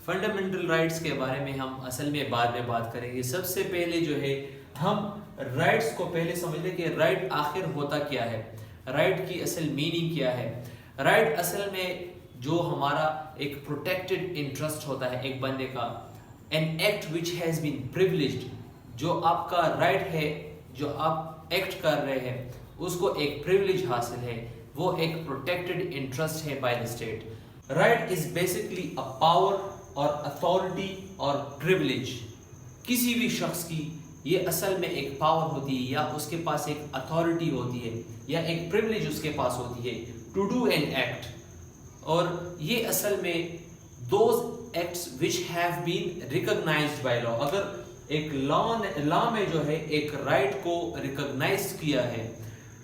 Fundamental rights کے بارے میں ہم اصل میں بعد میں بات کریں گے. سب سے پہلے جو ہے ہم رائٹس کو پہلے سمجھ لیں کہ رائٹ آخر ہوتا کیا ہے, رائٹ کی اصل میننگ کیا ہے. رائٹ اصل میں جو ہمارا ایک پروٹیکٹڈ انٹرسٹ ہوتا ہے ایک بندے کا, an act which has been privileged, جو آپ کا رائٹ ہے, جو آپ ایکٹ کر رہے ہیں اس کو ایک پریولیج حاصل ہے, وہ ایک پروٹیکٹڈ انٹرسٹ ہے by the state. Right is basically a power اور اتھارٹی اور پریولیج. کسی بھی شخص کی یہ اصل میں ایک پاور ہوتی ہے, یا اس کے پاس ایک اتھارٹی ہوتی ہے, یا ایک پریولیج اس کے پاس ہوتی ہے ٹو ڈو این ایکٹ. اور یہ اصل میں those acts which have been recognised by law. اگر ایک لا میں جو ہے ایک رائٹ کو ریکگنائز کیا ہے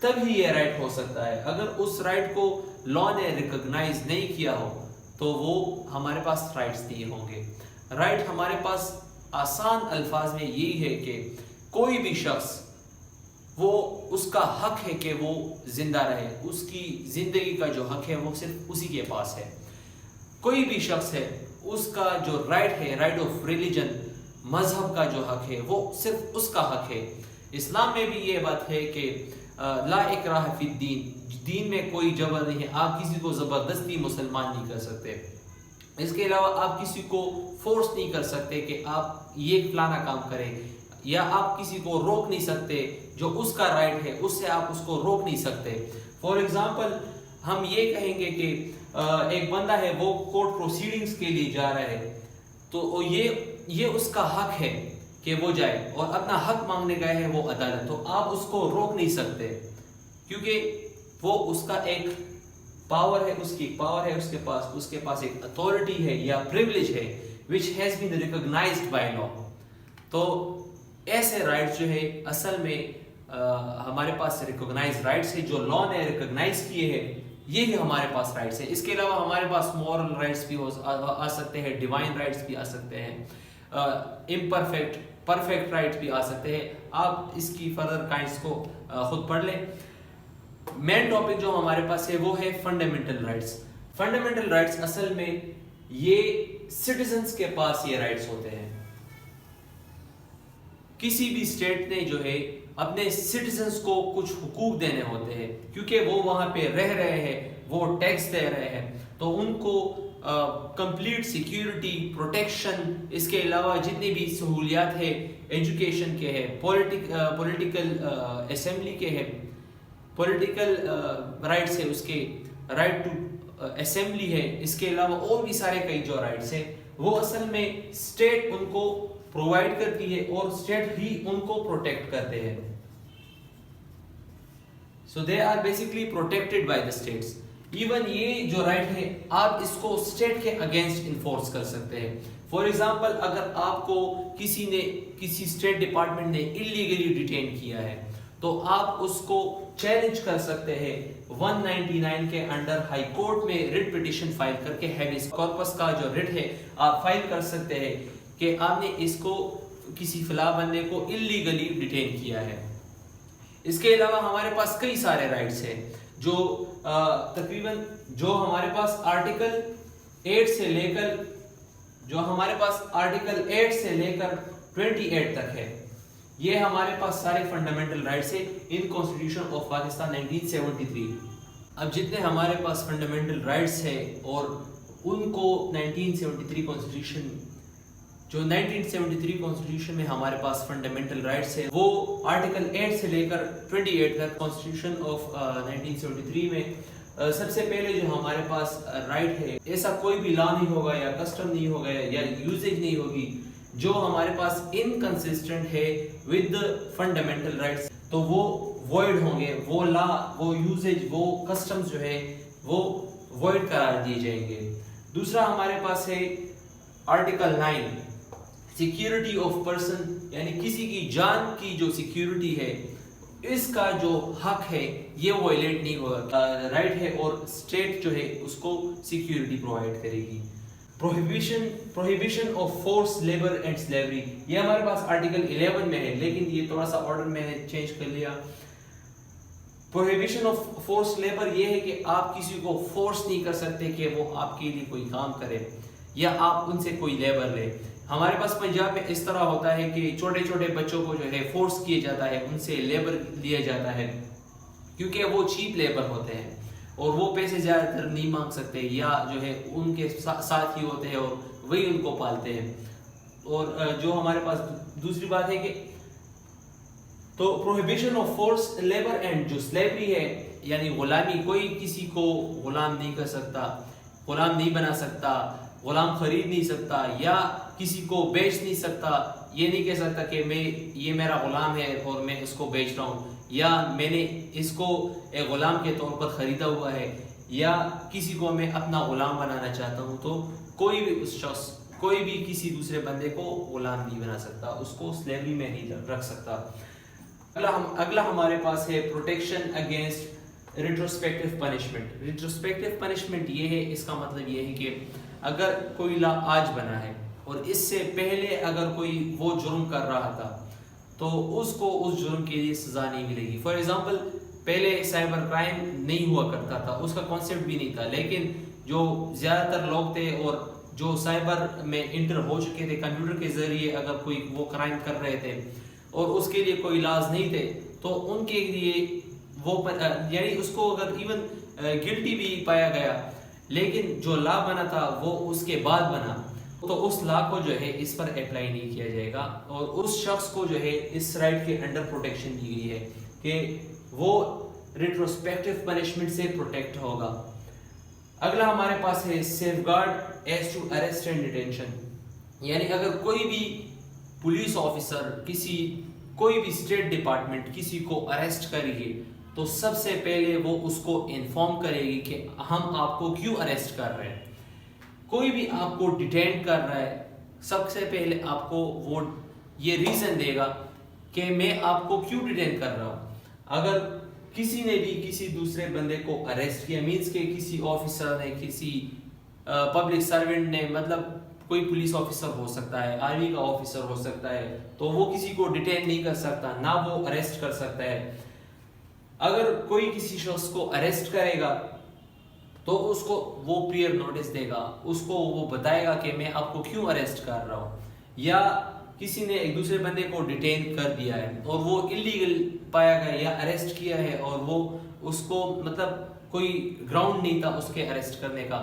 تب ہی یہ رائٹ ہو سکتا ہے. اگر اس رائٹ کو لا نے ریکگنائز نہیں کیا ہو تو وہ ہمارے پاس رائٹس نہیں ہوں گے. رائٹ ہمارے پاس آسان الفاظ میں یہی ہے کہ کوئی بھی شخص, وہ اس کا حق ہے کہ وہ زندہ رہے, اس کی زندگی کا جو حق ہے وہ صرف اسی کے پاس ہے. کوئی بھی شخص ہے, اس کا جو رائٹ ہے, رائٹ آف ریلیجن, مذہب کا جو حق ہے وہ صرف اس کا حق ہے. اسلام میں بھی یہ بات ہے کہ لا اکراہ فی الدین, دین میں کوئی جبر نہیں ہے, آپ کسی کو زبردستی مسلمان نہیں کر سکتے. اس کے علاوہ آپ کسی کو فورس نہیں کر سکتے کہ آپ یہ فلانا کام کریں, یا آپ کسی کو روک نہیں سکتے جو اس کا رائٹ ہے, اس سے آپ اس کو روک نہیں سکتے. فار ایگزامپل ہم یہ کہیں گے کہ ایک بندہ ہے وہ کورٹ پروسیڈنگز کے لیے جا رہا ہے, تو یہ اس کا حق ہے کہ وہ جائے اور اپنا حق مانگنے گئے ہے وہ عدالت, تو آپ اس کو روک نہیں سکتے کیونکہ وہ اس کا ایک پاور ہے, اس کی پاور ہے, اس کے پاس ایک اتھارٹی ہے یا پریولیج ہے which has been recognized by law. تو ایسے رائٹس جو ہے اصل میں ہمارے پاس ریکوگنائز رائٹس ہیں جو لا نے ریکوگنائز کیے ہیں, یہی ہمارے پاس رائٹس ہیں. اس کے علاوہ ہمارے پاس مورل رائٹس بھی آ سکتے ہیں, ڈیوائن رائٹس بھی آ سکتے ہیں, امپرفیکٹ پرفیکٹ رائٹس بھی آ سکتے ہیں. آپ اس کی فردر کائنڈس کو خود پڑھ لیں. مین ٹاپک جو ہمارے پاس ہے وہ ہے فنڈامنٹل رائٹس. فنڈامنٹل رائٹس اصل میں یہ سٹیزنز کے پاس یہ رائٹس ہوتے ہیں. کسی بھی اسٹیٹ نے جو ہے اپنے سٹیزنز کو کچھ حقوق دینے ہوتے ہیں, کیونکہ وہ وہاں پہ رہ رہے ہیں, وہ ٹیکس دے رہے ہیں, تو ان کو کمپلیٹ سیکیورٹی, پروٹیکشن, اس کے علاوہ جتنی بھی سہولیات ہے, ایجوکیشن کے ہے, پولیٹیکل اسمبلی کے ہے, پولیٹیکل رائٹس ہے, اس کے رائٹ ٹو اسمبلی ہے, اس کے علاوہ اور بھی سارے کئی جو رائٹس ہیں وہ اصل میں اسٹیٹ ان کو پرووائڈ کرتی ہے اور اسٹیٹ ہی ان کو پروٹیکٹ کرتے ہیں. So they are basically protected by the states. Even یہ جو رائٹ ہے آپ اس کو اسٹیٹ کے اگینسٹ انفورس کر سکتے ہیں. فار ایگزامپل اگر آپ کو کسی اسٹیٹ ڈپارٹمنٹ نے انلیگلی ڈیٹین کیا ہے تو آپ اس کو چیلنج کر سکتے ہیں 199 کے انڈر ہائی کورٹ میں ریٹ پٹیشن فائل کر کے, ہیبیس کارپس کا جو ریٹ ہے آپ فائل کر سکتے ہیں کہ آپ نے اس کو کسی فلاں بندے کو انلیگلی ڈیٹین کیا ہے. اس کے علاوہ ہمارے پاس کئی سارے رائٹس ہیں جو تقریباً جو ہمارے پاس آرٹیکل 8 سے لے کر 28 تک ہے, یہ ہمارے پاس سارے فنڈامنٹل رائٹس ہیں ان کانسٹیٹیوشن آف پاکستان 1973. اب جتنے ہمارے پاس فنڈامنٹل رائٹس ہیں اور ان کو 1973 کانسٹیٹیوشن, جو 1973 کانسٹیٹیوشن میں ہمارے پاس فنڈامنٹل رائٹس ہیں وہ آرٹیکل 8 سے لے کر 28 تک کانسٹیٹیوشن آف 1973 میں سب سے پہلے جو ہمارے پاس رائٹ ہے, ایسا کوئی بھی لا نہیں ہوگا یا کسٹم نہیں ہوگا یا یوزیج نہیں ہوگی جو ہمارے پاس انکنسسٹنٹ ہے ود فنڈامنٹل رائٹس, تو وہ وائڈ ہوں گے, وہ لا, وہ یوزیج, وہ کسٹمز جو ہے وہ وائڈ قرار دیے جائیں گے. دوسرا ہمارے پاس ہے آرٹیکل 9 سیکیورٹی آف پرسن, یعنی کسی کی جان کی جو سیکیورٹی ہے اس کا جو حق ہے یہ وائلیٹ نہیں ہوگا, رائٹ ہے, اور اسٹیٹ جو ہے اس کو سیکیورٹی پرووائڈ کرے گی. Prohibition of force labour and slavery, یہ ہمارے پاس آرٹیکل 11 میں ہے, لیکن یہ تھوڑا سا آرڈر میں نے چینج کر لیا. پروہیبیشن آف فورس لیبر یہ ہے کہ آپ کسی کو فورس نہیں کر سکتے کہ وہ آپ کے لیے کوئی کام کرے. یا آپ ان سے کوئی لیبر لیں. ہمارے پاس پنجاب میں اس طرح ہوتا ہے کہ چھوٹے چھوٹے بچوں کو جو ہے فورس کیا جاتا ہے, ان سے لیبر لیا جاتا ہے, کیونکہ وہ چیپ لیبر ہوتے ہیں اور وہ پیسے زیادہ تر نہیں مانگ سکتے, یا جو ہے ان کے ساتھ ہی ہوتے ہیں اور وہی ان کو پالتے ہیں. اور جو ہمارے پاس دوسری بات ہے کہ تو prohibition of force labour and جو سلیوری ہے یعنی غلامی, کوئی کسی کو غلام نہیں کر سکتا, غلام نہیں بنا سکتا, غلام خرید نہیں سکتا, یا کسی کو بیچ نہیں سکتا. یہ نہیں کہہ سکتا کہ یہ میرا غلام ہے اور میں اس کو بیچ رہا ہوں, یا میں نے اس کو ایک غلام کے طور پر خریدا ہوا ہے, یا کسی کو میں اپنا غلام بنانا چاہتا ہوں. تو کوئی بھی اس شخص, کوئی بھی کسی دوسرے بندے کو غلام نہیں بنا سکتا, اس کو سلیوری میں نہیں رکھ سکتا. اگلا ہمارے پاس ہے پروٹیکشن اگینسٹ ریٹروسپیکٹیو پنشمنٹ. ریٹروسپیکٹیو پنشمنٹ یہ ہے, اس کا مطلب یہ ہے کہ اگر کوئی لا آج بنا ہے اور اس سے پہلے اگر کوئی وہ جرم کر رہا تھا تو اس کو اس جرم کے لیے سزا نہیں ملے گی. فار ایگزامپل پہلے سائبر کرائم نہیں ہوا کرتا تھا, اس کا کانسیپٹ بھی نہیں تھا, لیکن جو زیادہ تر لوگ تھے اور جو سائبر میں انٹر ہو چکے تھے کمپیوٹر کے ذریعے, اگر کوئی وہ کرائم کر رہے تھے اور اس کے لیے کوئی لاز نہیں تھے تو ان کے لیے وہ یعنی اس کو اگر ایون گلٹی بھی پایا گیا لیکن جو لا بنا تھا وہ اس کے بعد بنا, تو اس لا کو جو ہے اس پر اپلائی نہیں کیا جائے گا, اور اس شخص کو جو ہے اس رائٹ کے انڈر پروٹیکشن دی گئی ہے کہ وہ ریٹروسپیکٹیو پنشمنٹ سے پروٹیکٹ ہوگا. اگلا ہمارے پاس ہے safeguard as to arrest and detention. یعنی اگر کوئی بھی پولیس آفیسر کوئی بھی اسٹیٹ ڈپارٹمنٹ کسی کو اریسٹ کرے گی تو سب سے پہلے وہ اس کو انفارم کرے گی کہ ہم آپ کو کیوں اریسٹ کر رہے ہیں. کوئی بھی آپ کو ڈیٹین کر رہا ہے, سب سے پہلے آپ کو وہ یہ ریزن دے گا کہ میں آپ کو کیوں ڈیٹین کر رہا ہوں. اگر کسی نے بھی کسی دوسرے بندے کو اریسٹ کیا, مینس کہ کسی آفیسر نے, کسی پبلک سروینٹ نے, مطلب کوئی پولیس آفیسر ہو سکتا ہے, آرمی کا آفیسر ہو سکتا ہے, تو وہ کسی کو ڈیٹین نہیں کر سکتا, نہ وہ اریسٹ کر سکتا ہے. اگر کوئی کسی شخص کو اریسٹ کرے گا تو اس کو وہ پریئر نوٹس دے گا, اس کو وہ بتائے گا کہ میں آپ کو کیوں اریسٹ کر رہا ہوں. یا کسی نے ایک دوسرے بندے کو ڈیٹین کر دیا ہے اور وہ انلیگل پایا گیا یا اریسٹ کیا ہے, اور وہ اس کو مطلب کوئی گراؤنڈ نہیں تھا اس کے اریسٹ کرنے کا,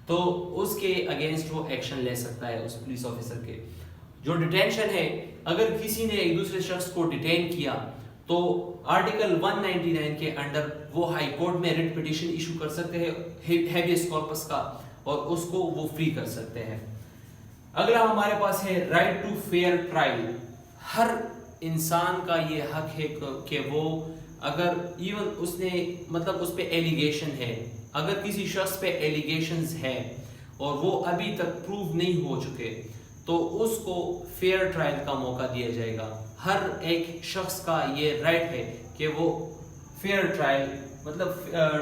تو اس کے اگینسٹ وہ ایکشن لے سکتا ہے اس پولیس آفیسر کے. جو ڈیٹینشن ہے, اگر کسی نے ایک دوسرے شخص کو ڈیٹین کیا تو آرٹیکل 199 کے انڈر وہ ہائی کورٹ میں ریٹ پٹیشن ایشو کر سکتے ہیں ہیبیس کارپس کا, اور اس کو وہ فری کر سکتے ہیں. اگلا ہمارے پاس ہے رائٹ ٹو فیئر ٹرائل. ہر انسان کا یہ حق ہے کہ وہ اگر ایون اس نے مطلب اس پہ ایلیگیشن ہے, اگر کسی شخص پہ ایلیگیشنز ہے اور وہ ابھی تک پروو نہیں ہو چکے تو اس کو فیئر ٹرائل کا موقع دیا جائے گا. ہر ایک شخص کا یہ رائٹ ہے کہ وہ فیئر ٹرائل مطلب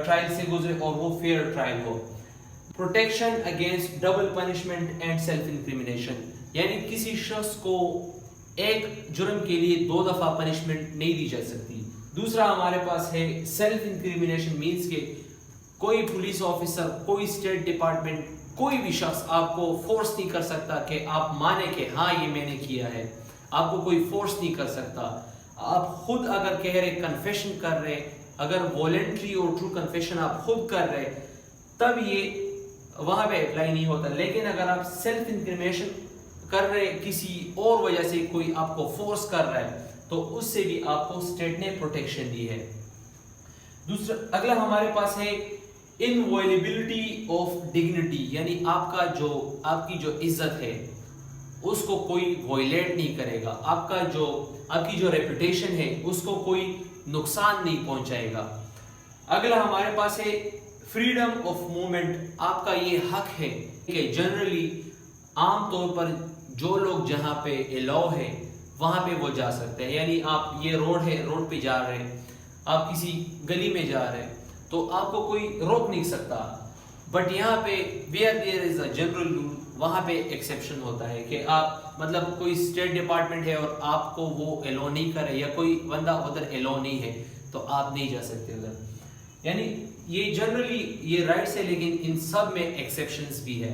ٹرائل سے گزرے اور وہ فیئر ٹرائل ہو. Protection against double punishment and self incrimination. یعنی کسی شخص کو ایک جرم کے لیے 2 دفعہ پنشمنٹ نہیں دی جا سکتی. دوسرا ہمارے پاس ہے سیلف انکریمنیشن, مینس کہ کوئی پولیس آفیسر, کوئی اسٹیٹ ڈپارٹمنٹ, کوئی بھی شخص آپ کو فورس نہیں کر سکتا کہ آپ مانے کہ ہاں یہ میں نے کیا ہے. آپ کو کوئی فورس نہیں کر سکتا. آپ خود اگر کہہ رہے, کنفیشن کر رہے, اگر والنٹری اور ٹرو کنفیشن آپ خود کر رہے تب یہ وہاں پہ اپلائی نہیں ہوتا. لیکن اگر آپ سیلف انکریمنیشن کر رہے کسی اور وجہ سے, کوئی آپ کو فورس کر رہا ہے, تو اس سے بھی آپ کو اسٹیٹ نے پروٹیکشن دی ہے. دوسرا اگلا ہمارے پاس ہے انوائلیبلٹی آف ڈگنیٹی. یعنی آپ کی جو عزت ہے اس کو کوئی وائلیٹ نہیں کرے گا, آپ کی جو ریپوٹیشن ہے اس کو کوئی نقصان نہیں پہنچائے گا. اگلا ہمارے پاس ہے فریڈم آف موومنٹ. آپ کا یہ حق ہے کہ جنرلی عام طور پر جو لوگ جہاں پہ الاؤ ہے وہاں پہ وہ جا سکتے ہیں. یعنی آپ یہ روڈ ہے, روڈ پہ جا رہے ہیں, آپ کسی گلی میں جا رہے ہیں تو آپ کو کوئی روک نہیں سکتا. بٹ یہاں پہ where there is a general rule, وہاں پہ ایکسیپشن ہوتا ہے کہ آپ مطلب کوئی اسٹیٹ ڈپارٹمنٹ ہے اور آپ کو وہ الاؤ نہیں کرے, یا کوئی بندہ ادھر الاؤ نہیں ہے تو آپ نہیں جا سکتے ادھر. یعنی یہ جنرلی یہ رائٹس ہے, لیکن ان سب میں ایکسیپشنز بھی ہے.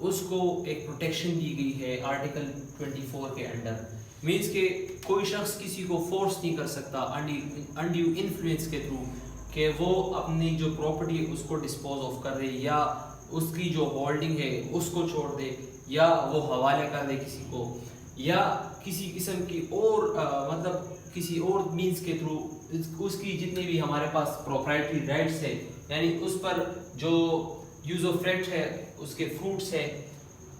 اس کو ایک پروٹیکشن دی گئی ہے آرٹیکل 24 کے انڈر. مینس کہ کوئی شخص کسی کو فورس نہیں کر سکتا انڈیو انفلوئنس کے تھرو کہ وہ اپنی جو پراپرٹی ہے اس کو ڈسپوز آف کر دے یا اس کی جو ہولڈنگ ہے اس کو چھوڑ دے یا وہ حوالے کر دے کسی کو یا کسی قسم کی اور مطلب کسی اور مینس کے تھرو اس کی جتنی بھی ہمارے پاس پروپرائٹری رائٹس ہے یعنی اس پر جو یوز آف رائٹ ہے اس کے فروٹس ہے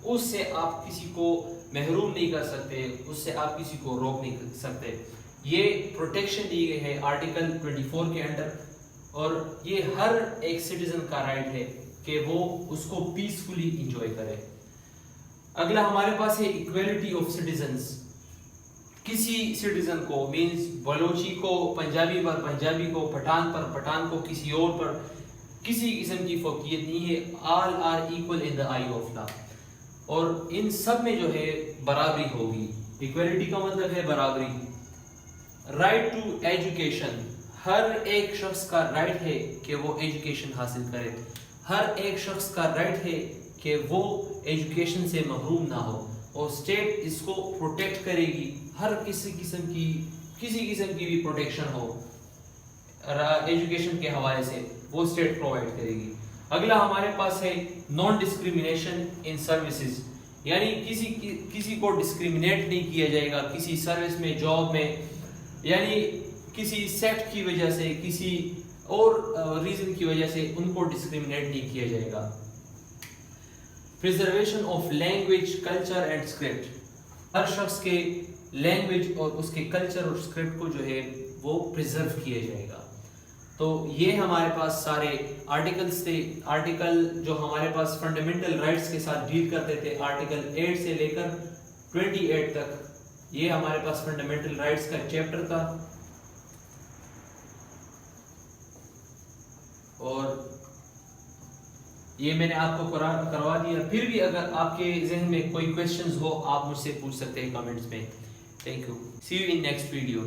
اس سے آپ کسی کو محروم نہیں کر سکتے, اس سے آپ کسی کو روک نہیں کر سکتے. یہ پروٹیکشن دی گئی ہے آرٹیکل 24 کے انڈر اور یہ ہر ایک سٹیزن کا رائٹ ہے کہ وہ اس کو پیسفلی انجوائے کرے. اگلا ہمارے پاس ہے ایکویلٹی آف سٹیزنز. کسی سٹیزن کو مینس بلوچی کو پنجابی پر پنجابی کو پٹھان پر پٹھان کو کسی اور پر کسی قسم کی فوقیت نہیں ہے. All are equal in the eye of law اور ان سب میں جو ہے برابری ہوگی. ایکویلٹی کا مطلب ہے برابری. رائٹ ٹو ایجوکیشن, ہر ایک شخص کا رائٹ ہے کہ وہ ایجوکیشن حاصل کرے. ہر ایک شخص کا رائٹ ہے کہ وہ ایجوکیشن سے محروم نہ ہو اور اسٹیٹ اس کو پروٹیکٹ کرے گی. ہر کسی قسم کی بھی پروٹیکشن ہو ایجوکیشن کے حوالے سے وہ اسٹیٹ پرووائڈ کرے گی. اگلا ہمارے پاس ہے نان ڈسکریمنیشن ان سروسز, یعنی کسی کو ڈسکریمنیٹ نہیں کیا جائے گا کسی سروس میں, جاب میں, یعنی کسی سیکٹ کی وجہ سے کسی اور ریزن کی وجہ سے ان کو ڈسکریمنیٹ نہیں کیا جائے گا. Preservation of language, culture and script, ہر شخص کے لینگویج اور اس کے کلچر اور اسکرپٹ کو جو ہے وہ پریزرو کیا جائے گا. تو یہ ہمارے پاس سارے آرٹیکلز تھے. آرٹیکل جو ہمارے پاس فنڈامنٹل رائٹس کے ساتھ ڈیل کرتے تھے آرٹیکل 8 سے لے کر 28 تک, یہ ہمارے پاس فنڈامنٹل رائٹس کا چیپٹر تھا. اور یہ میں نے آپ کو کروا دیا. پھر بھی اگر آپ کے ذہن میں کوئی کویسچنز ہو آپ مجھ سے پوچھ سکتے ہیں کمنٹس میں. Thank you. See you in next video.